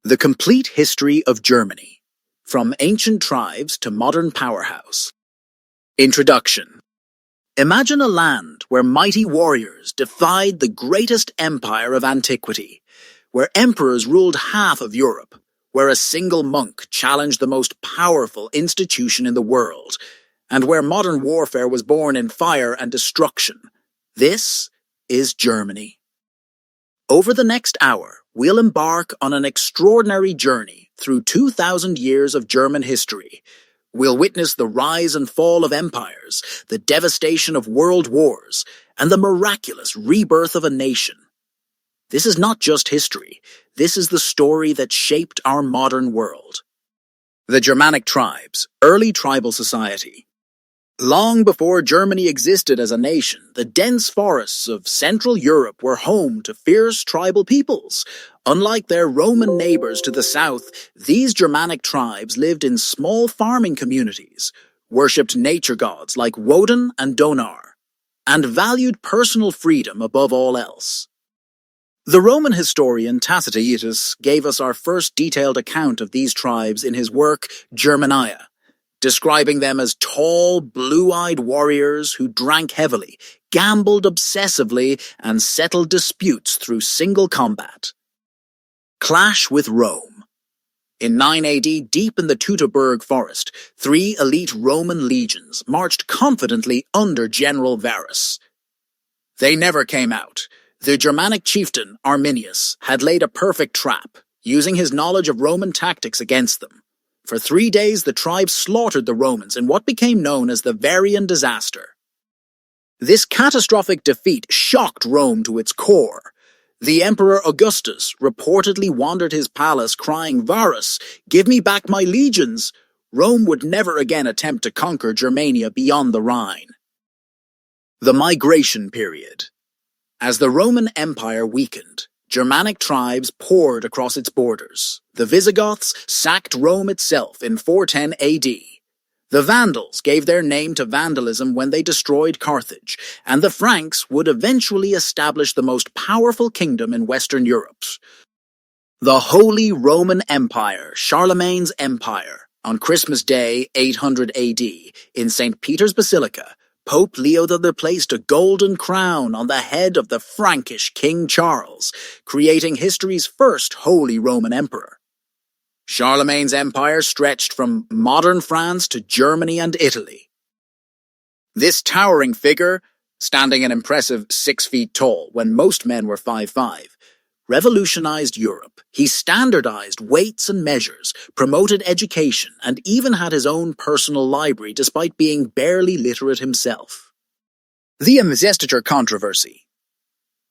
The Complete History of Germany, from Ancient Tribes to Modern Powerhouse. Introduction. Imagine a land where mighty warriors defied the greatest empire of antiquity, where emperors ruled half of Europe, where a single monk challenged the most powerful institution in the world, and where modern warfare was born in fire and destruction. This is Germany. Over the next hour, we'll embark on an extraordinary journey through 2,000 years of German history. We'll witness the rise and fall of empires, the devastation of world wars, and the miraculous rebirth of a nation. This is not just history. This is the story that shaped our modern world. The Germanic tribes, early tribal society. Long before Germany existed as a nation, the dense forests of Central Europe were home to fierce tribal peoples. Unlike their Roman neighbors to the south, these Germanic tribes lived in small farming communities, worshipped nature gods like Woden and Donar, and valued personal freedom above all else. The Roman historian Tacitus gave us our first detailed account of these tribes in his work Germania, describing them as tall, blue-eyed warriors who drank heavily, gambled obsessively, and settled disputes through single combat. Clash with Rome. In 9 AD, deep in the Teutoburg forest, 3 elite Roman legions marched confidently under General Varus. They never came out. The Germanic chieftain, Arminius, had laid a perfect trap, using his knowledge of Roman tactics against them. For 3 days, the tribes slaughtered the Romans in what became known as the Barbarian disaster. This catastrophic defeat shocked Rome to its core. The Emperor Augustus reportedly wandered his palace crying, "Varus, give me back my legions!" Rome would never again attempt to conquer Germania beyond the Rhine. The Migration Period. As the Roman Empire weakened, Germanic tribes poured across its borders. The Visigoths sacked Rome itself in 410 AD. The Vandals gave their name to vandalism when they destroyed Carthage, and the Franks would eventually establish the most powerful kingdom in Western Europe. The Holy Roman Empire, Charlemagne's Empire. On Christmas Day, 800 AD, in St. Peter's Basilica, Pope Leo III placed a golden crown on the head of the Frankish King Charles, creating history's first Holy Roman Emperor. Charlemagne's empire stretched from modern France to Germany and Italy. This towering figure, standing an impressive 6 feet tall when most men were 5'5", revolutionized Europe. He standardized weights and measures, promoted education, and even had his own personal library despite being barely literate himself. The investiture controversy.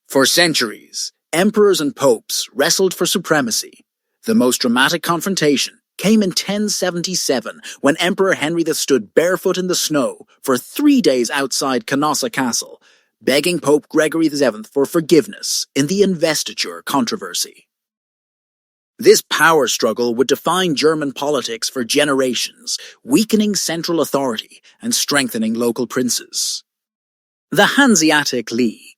For centuries, emperors and popes wrestled for supremacy. The most dramatic confrontation came in 1077 when Emperor Henry stood barefoot in the snow for 3 days outside Canossa Castle, begging Pope Gregory VII for forgiveness in the investiture controversy. This power struggle would define German politics for generations, weakening central authority and strengthening local princes. The Hanseatic League.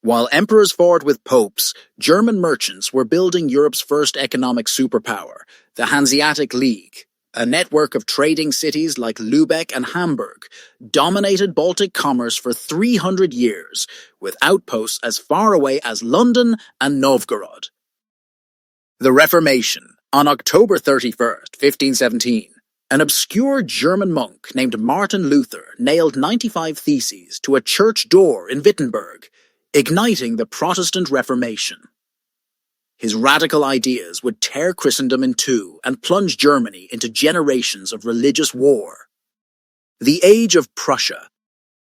While emperors fought with popes, German merchants were building Europe's first economic superpower, the Hanseatic League. A network of trading cities like Lübeck and Hamburg dominated Baltic commerce for 300 years, with outposts as far away as London and Novgorod. The Reformation. On October 31st, 1517, an obscure German monk named Martin Luther nailed 95 theses to a church door in Wittenberg, igniting the Protestant Reformation. His radical ideas would tear Christendom in two and plunge Germany into generations of religious war. The Age of Prussia.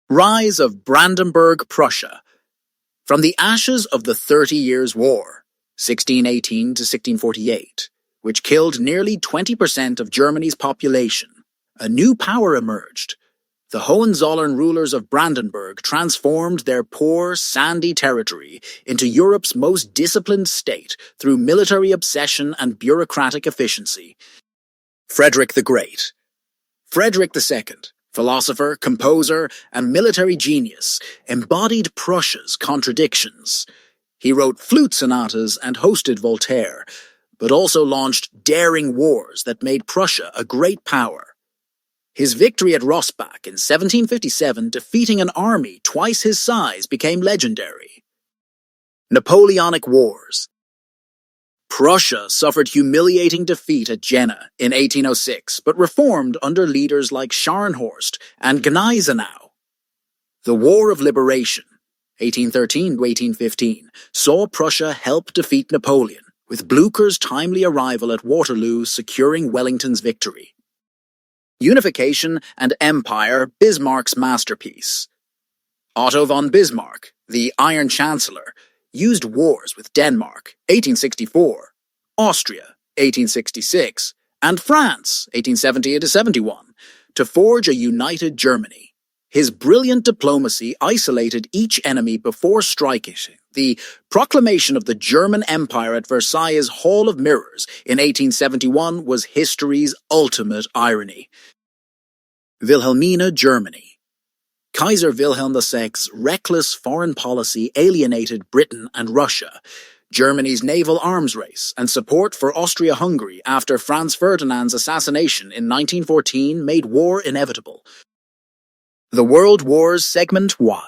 Rise of Brandenburg Prussia. From the ashes of the 30 Years' War, 1618 to 1648, which killed nearly 20% of Germany's population, a new power emerged. The Hohenzollern rulers of Brandenburg transformed their poor, sandy territory into Europe's most disciplined state through military obsession and bureaucratic efficiency. Frederick the Great. Frederick II, philosopher, composer, and military genius, embodied Prussia's contradictions. He wrote flute sonatas and hosted Voltaire, but also launched daring wars that made Prussia a great power. His victory at Rossbach in 1757, defeating an army twice his size, became legendary. Napoleonic Wars. Prussia suffered humiliating defeat at Jena in 1806, but reformed under leaders like Scharnhorst and Gneisenau. The War of Liberation, 1813–1815, saw Prussia help defeat Napoleon, with Blücher's timely arrival at Waterloo securing Wellington's victory. Unification and Empire, Bismarck's masterpiece. Otto von Bismarck, the Iron Chancellor, used wars with Denmark, 1864, Austria, 1866, and France, 1870–71, to forge a united Germany. His brilliant diplomacy isolated each enemy before striking. The proclamation of the German Empire at Versailles' Hall of Mirrors in 1871 was history's ultimate irony. Wilhelmina Germany. Kaiser Wilhelm II's reckless foreign policy alienated Britain and Russia. Germany's naval arms race and support for Austria-Hungary after Franz Ferdinand's assassination in 1914 made war inevitable. The World Wars Segment 1.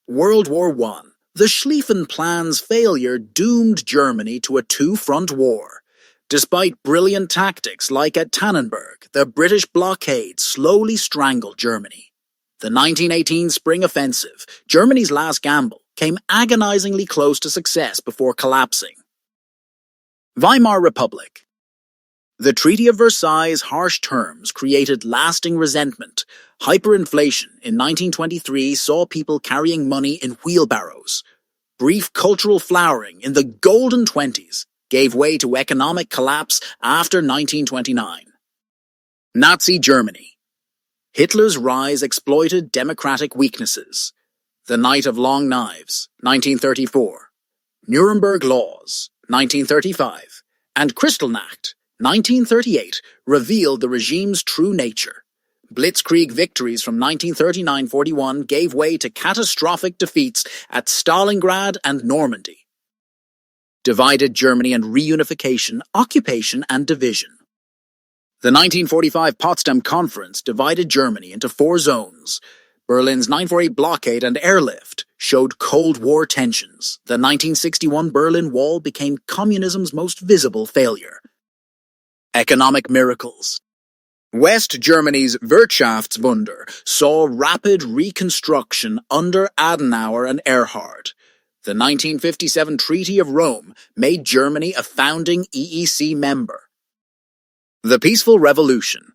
World War I. The Schlieffen Plan's failure doomed Germany to a two-front war. Despite brilliant tactics like at Tannenberg, the British blockade slowly strangled Germany. The 1918 Spring Offensive, Germany's last gamble, came agonizingly close to success before collapsing. Weimar Republic. The Treaty of Versailles' harsh terms created lasting resentment. Hyperinflation in 1923 saw people carrying money in wheelbarrows. Brief cultural flowering in the Golden Twenties gave way to economic collapse after 1929. Nazi Germany. Hitler's rise exploited democratic weaknesses. The Night of Long Knives, 1934. Nuremberg Laws, 1935. And Kristallnacht, 1938, revealed the regime's true nature. Blitzkrieg victories from 1939–41 gave way to catastrophic defeats at Stalingrad and Normandy. Divided Germany and reunification, occupation and division. The 1945 Potsdam Conference divided Germany into four zones. Berlin's 1948 blockade and airlift showed Cold War tensions. The 1961 Berlin Wall became communism's most visible failure. Economic miracles. West Germany's Wirtschaftswunder saw rapid reconstruction under Adenauer and Erhard. The 1957 Treaty of Rome made Germany a founding EEC member. The Peaceful Revolution.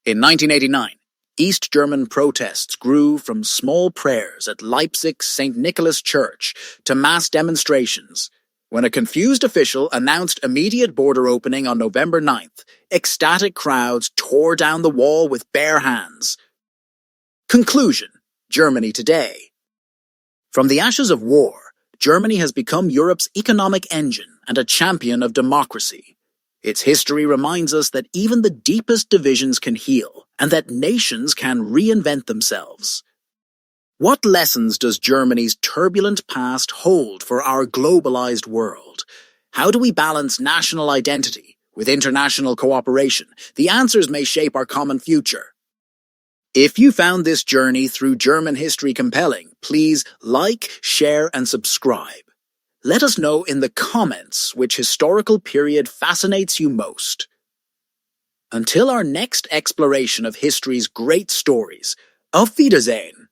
In 1989, East German protests grew from small prayers at Leipzig's St. Nicholas Church to mass demonstrations. When a confused official announced immediate border opening on November 9th, ecstatic crowds tore down the wall with bare hands. Conclusion: Germany today. From the ashes of war, Germany has become Europe's economic engine and a champion of democracy. Its history reminds us that even the deepest divisions can heal, and that nations can reinvent themselves. What lessons does Germany's turbulent past hold for our globalized world? How do we balance national identity with international cooperation? The answers may shape our common future. If you found this journey through German history compelling, please like, share, and subscribe. Let us know in the comments which historical period fascinates you most. Until our next exploration of history's great stories, auf Wiedersehen!